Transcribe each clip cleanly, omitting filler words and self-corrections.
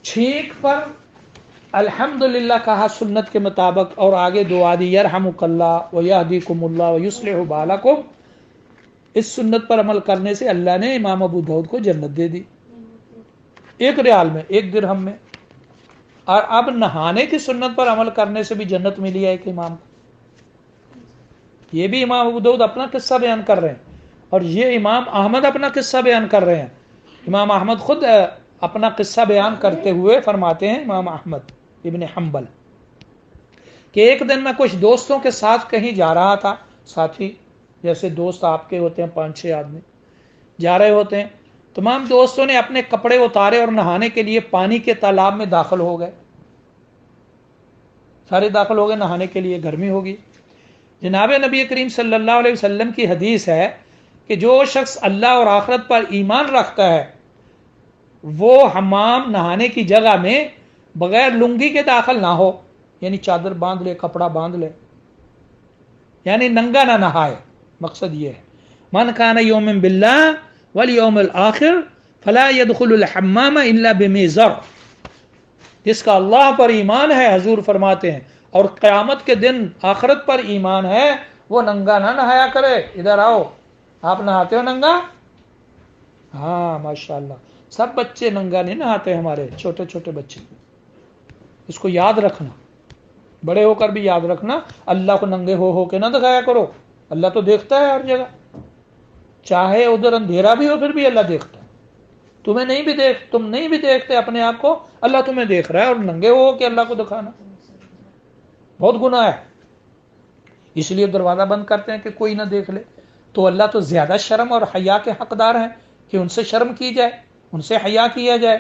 چھینک پر الحمدللہ کہا سنت کے مطابق، اور آگے دعا دی یرحمک اللہ ویہدیکم اللہ ویصلح بالکم، اس سنت پر عمل کرنے سے اللہ نے امام ابو داؤد کو جنت دے دی، 1 ریال میں، 1 درہم میں۔ اور اب نہانے کی سنت پر عمل کرنے سے بھی جنت ملی ہے ایک امام کو۔ یہ بھی امام ابو داؤد اپنا قصہ بیان کر رہے ہیں، اور یہ امام احمد اپنا قصہ بیان کر رہے ہیں۔ امام احمد خود اپنا قصہ بیان کرتے ہوئے فرماتے ہیں، امام احمد ابن حنبل، کہ ایک دن میں کچھ دوستوں کے ساتھ کہیں جا رہا تھا، ساتھی جیسے دوست آپ کے ہوتے ہیں 5-6 آدمی جا رہے ہوتے ہیں، تمام دوستوں نے اپنے کپڑے اتارے اور نہانے کے لیے پانی کے تالاب میں داخل ہو گئے، سارے داخل ہو گئے نہانے کے لیے، گرمی ہوگی۔ جناب نبی کریم صلی اللہ علیہ وسلم کی حدیث ہے کہ جو شخص اللہ اور آخرت پر ایمان رکھتا ہے وہ حمام نہانے کی جگہ میں بغیر لنگی کے داخل نہ ہو، یعنی چادر باندھ لے، کپڑا باندھ لے، یعنی ننگا نہ نہائے۔ مقصد یہ ہے من کان یؤمن باللہ والیوم الآخر فلا يدخل الحمام الا بمیزر، جس کا اللہ پر ایمان ہے، حضور فرماتے ہیں، اور قیامت کے دن آخرت پر ایمان ہے، وہ ننگا نہ نہایا کرے۔ ادھر آؤ، آپ نہاتے ہو ننگا؟ ہاں ماشاءاللہ، سب بچے ننگا نہیں نہاتے، ہمارے چھوٹے چھوٹے بچے۔ اس کو یاد رکھنا، بڑے ہو کر بھی یاد رکھنا، اللہ کو ننگے ہو کے نہ دکھایا کرو، اللہ تو دیکھتا ہے ہر جگہ، چاہے ادھر اندھیرا بھی ہو پھر بھی اللہ دیکھتا ہے۔ تم نہیں بھی دیکھتے اپنے آپ کو، اللہ تمہیں دیکھ رہا ہے، اور ننگے ہو کہ اللہ کو دکھانا بہت گناہ ہے۔ اس لیے دروازہ بند کرتے ہیں کہ کوئی نہ دیکھ لے، تو اللہ تو زیادہ شرم اور حیا کے حقدار ہیں کہ ان سے شرم کی جائے، ان سے حیا کیا جائے۔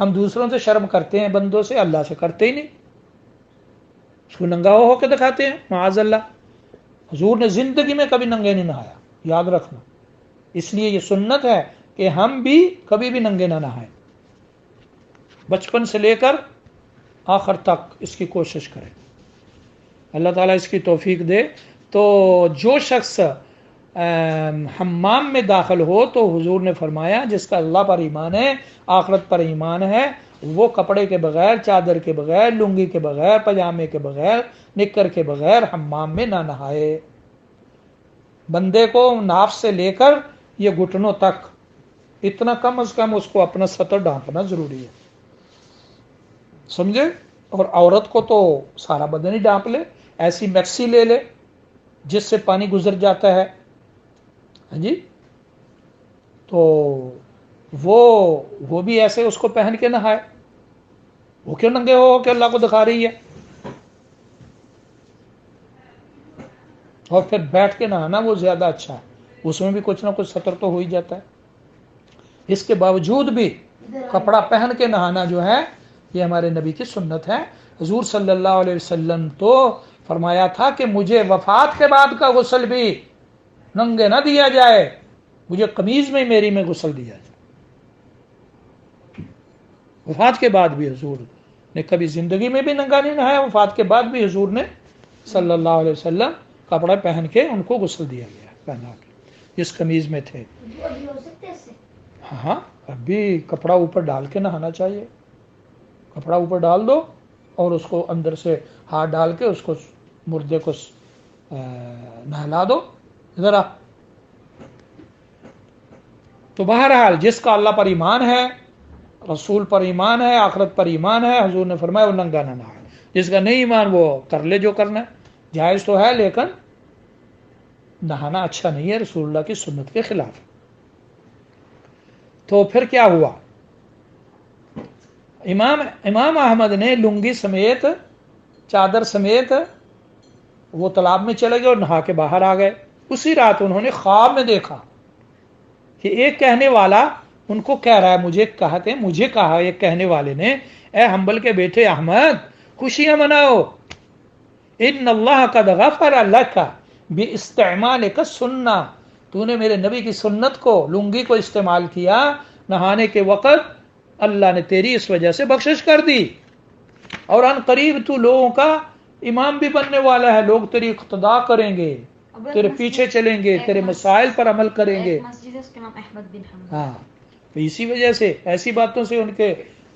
ہم دوسروں سے شرم کرتے ہیں، بندوں سے، اللہ سے کرتے ہی نہیں، اس کو ننگا ہو کے دکھاتے ہیں، معاذ اللہ۔ حضور نے زندگی میں کبھی ننگے نہیں نہایا، یاد رکھنا۔ اس لیے یہ سنت ہے کہ ہم بھی کبھی بھی ننگے نہ نہائیں، بچپن سے لے کر آخر تک اس کی کوشش کریں، اللہ تعالیٰ اس کی توفیق دے۔ تو جو شخص حمام میں داخل ہو تو حضور نے فرمایا جس کا اللہ پر ایمان ہے، آخرت پر ایمان ہے، وہ کپڑے کے بغیر، چادر کے بغیر، لنگی کے بغیر، پجامے کے بغیر، نکر کے بغیر حمام میں نہ نہائے۔ بندے کو ناف سے لے کر یہ گھٹنوں تک اتنا کم از کم اس کو اپنا سطر ڈھانپنا ضروری ہے، سمجھے؟ اور عورت کو تو سارا بدن ہی ڈھانپ لے، ایسی میکسی لے لے جس سے پانی گزر جاتا ہے، ہاں جی، تو وہ بھی ایسے اس کو پہن کے نہائے، وہ کیوں ننگے ہو کہ اللہ کو دکھا رہی ہے؟ اور پھر بیٹھ کے نہانا وہ زیادہ اچھا ہے، اس میں بھی کچھ نہ کچھ سطر تو ہو ہی جاتا ہے۔ اس کے باوجود بھی کپڑا پہن کے نہانا جو ہے یہ ہمارے نبی کی سنت ہے۔ حضور صلی اللہ علیہ وسلم تو فرمایا تھا کہ مجھے وفات کے بعد کا غسل بھی ننگے نہ دیا جائے، مجھے قمیض میں میری میں غسل دیا جائے۔ وفات کے بعد بھی حضور نے کبھی زندگی میں بھی ننگا نہیں نہایا، وفات کے بعد بھی حضور نے صلی اللہ علیہ وسلم کپڑا پہن کے ان کو غسل دیا گیا، پہنا کے جس قمیض میں تھے۔ ہاں اب بھی کپڑا اوپر ڈال کے نہانا چاہیے، کپڑا اوپر ڈال دو اور اس کو اندر سے ہاتھ ڈال کے اس کو مردے کو نہلا دو ذرا۔ تو بہرحال جس کا اللہ پر ایمان ہے، رسول پر ایمان ہے، آخرت پر ایمان ہے، حضور نے فرمایا وہ ننگا نہ نہائے۔ جس کا نہیں ایمان وہ کر لے جو کرنا ہے، جائز تو ہے لیکن نہانا اچھا نہیں ہے، رسول اللہ کی سنت کے خلاف۔ تو پھر کیا ہوا؟ امام احمد نے لنگی سمیت، چادر سمیت وہ تالاب میں چلے گئے اور نہا کے باہر آ گئے۔ اسی رات انہوں نے خواب میں دیکھا کہ ایک کہنے والا ان کو کہہ رہا ہے، مجھے کہا ایک کہنے والے نے، اے حنبل کے بیٹے احمد، خوشیاں مناؤ، ان اللہ قد غفر لک باستعمالک السنہ، تو نے میرے نبی کی سنت کو، لنگی کو استعمال کیا نہانے کے وقت، اللہ نے تیری اس وجہ سے بخشش کر دی، اور ان قریب تو لوگوں کا امام بھی بننے والا ہے، لوگ تیری اقتداء کریں گے، تیرے پیچھے چلیں گے، تیرے مسائل پر عمل کریں گے۔ ہاں تو اسی وجہ سے ایسی باتوں سے ان کے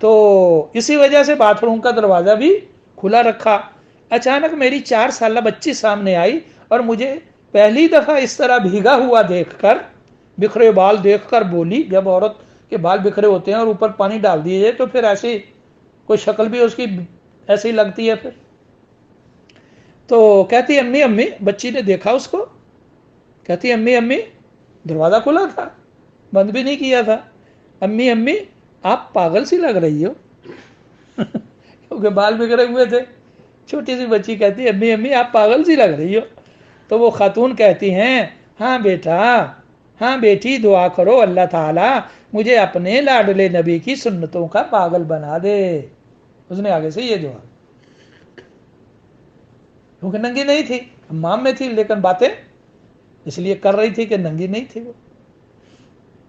تو اسی وجہ سے باتھ روم کا دروازہ بھی کھلا رکھا. اچانک میری 4 سالہ بچی سامنے آئی اور مجھے پہلی دفعہ اس طرح بھیگا ہوا دیکھ کر, بکھرے بال دیکھ کر بولی, جب عورت کے بال بکھرے ہوتے ہیں اور اوپر پانی ڈال دیے جائے تو پھر ایسی کوئی شکل بھی اس کی ایسی لگتی ہے. پھر تو کہتی امی امی, بچی نے دیکھا اس کو, کہتی امی امی دروازہ کھلا تھا, بند بھی نہیں کیا تھا. امی امی آپ پاگل سی لگ رہی ہو کیونکہ بال بگڑے ہوئے تھے. چھوٹی سی بچی کہتی امی امی آپ پاگل سی لگ رہی ہو. تو وہ خاتون کہتی ہیں ہاں بیٹا, ہاں بیٹی, دعا کرو اللہ تعالی مجھے اپنے لاڈلے نبی کی سنتوں کا پاگل بنا دے. اس نے آگے سے یہ دعا, کیونکہ ننگی نہیں تھی, حمام میں تھی, لیکن باتیں اس لیے کر رہی تھی کہ ننگی نہیں تھی, وہ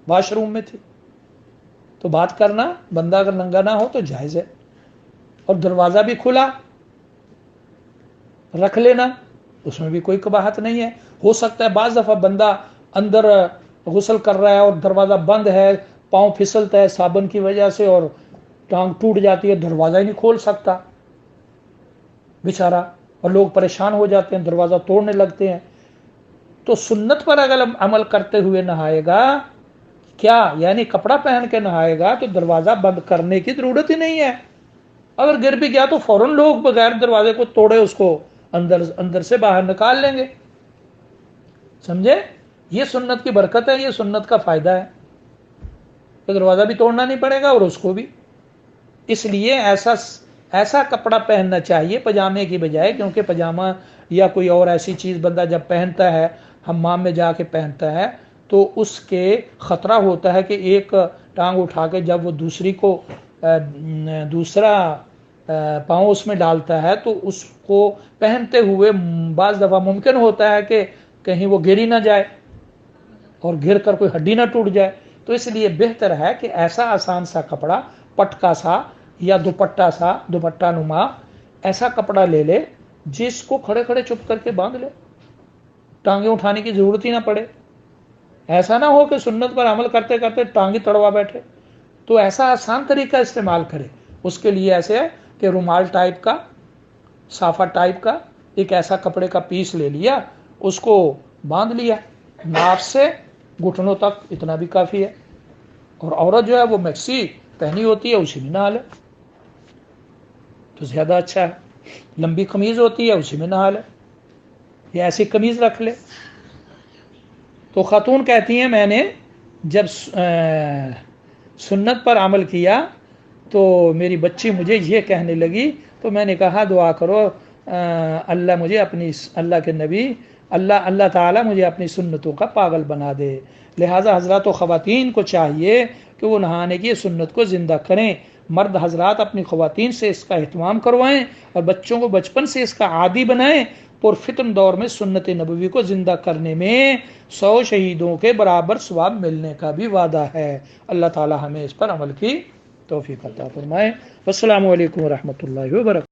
واش روم میں تھی. تو بات کرنا بندہ اگر ننگا نہ ہو تو جائز ہے. اور دروازہ بھی کھلا رکھ لینا, اس میں بھی کوئی قباحت نہیں ہے. ہو سکتا ہے بعض دفعہ بندہ اندر غسل کر رہا ہے اور دروازہ بند ہے, پاؤں پھسلتا ہے صابن کی وجہ سے اور ٹانگ ٹوٹ جاتی ہے, دروازہ ہی نہیں کھول سکتا بیچارہ, اور لوگ پریشان ہو جاتے ہیں, دروازہ توڑنے لگتے ہیں. تو سنت پر اگر عمل کرتے ہوئے نہائے گا, کیا یعنی کپڑا پہن کے نہائے گا, تو دروازہ بند کرنے کی ضرورت ہی نہیں ہے. اگر گر بھی گیا تو فوراً لوگ بغیر دروازے کو توڑے اس کو اندر سے باہر نکال لیں گے. سمجھے, یہ سنت کی برکت ہے, یہ سنت کا فائدہ ہے کہ دروازہ بھی توڑنا نہیں پڑے گا اور اس کو بھی. اس لیے ایسا کپڑا پہننا چاہیے پجامے کی بجائے, کیونکہ پجامہ یا کوئی اور ایسی چیز بندہ جب پہنتا ہے, حمام میں جا کے پہنتا ہے, تو اس کے خطرہ ہوتا ہے کہ ایک ٹانگ اٹھا کے جب وہ دوسرا پاؤں اس میں ڈالتا ہے تو اس کو پہنتے ہوئے بعض دفعہ ممکن ہوتا ہے کہ کہیں وہ گر ہی نہ جائے اور گر کر کوئی ہڈی نہ ٹوٹ جائے. تو اس لیے بہتر ہے کہ ایسا آسان سا کپڑا, پٹکا سا یا دوپٹہ نما ایسا کپڑا لے لے جس کو کھڑے کھڑے چپ کر کے باندھ لے, ٹانگیں اٹھانے کی ضرورت ہی نہ پڑے. ایسا نہ ہو کہ سنت پر عمل کرتے کرتے ٹانگیں تڑوا بیٹھے. تو ایسا آسان طریقہ استعمال کرے. اس کے لیے ایسے ہے کہ رومال ٹائپ کا, صافہ ٹائپ کا ایک ایسا کپڑے کا پیس لے لیا, اس کو باندھ لیا ناف سے گھٹنوں تک, اتنا بھی کافی ہے. اور عورت جو ہے وہ میکسی پہنی ہوتی ہے, اسی میں نہا لے تو زیادہ اچھا ہے. لمبی قمیض ہوتی ہے, اسی میں نہا لے, یا ایسی قمیض رکھ لے. تو خاتون کہتی ہیں میں نے جب سنت پر عمل کیا تو میری بچی مجھے یہ کہنے لگی, تو میں نے کہا دعا کرو اللہ مجھے اپنی, اللہ کے نبی, اللہ تعالیٰ مجھے اپنی سنتوں کا پاگل بنا دے. لہٰذا حضرات و خواتین کو چاہیے کہ وہ نہانے کی سنت کو زندہ کریں. مرد حضرات اپنی خواتین سے اس کا اہتمام کروائیں اور بچوں کو بچپن سے اس کا عادی بنائیں. پرفتن دور میں سنت نبوی کو زندہ کرنے میں 100 شہیدوں کے برابر ثواب ملنے کا بھی وعدہ ہے. اللہ تعالی ہمیں اس پر عمل کی توفیق عطا فرمائے. السلام علیکم ورحمۃ اللہ وبرکاتہ.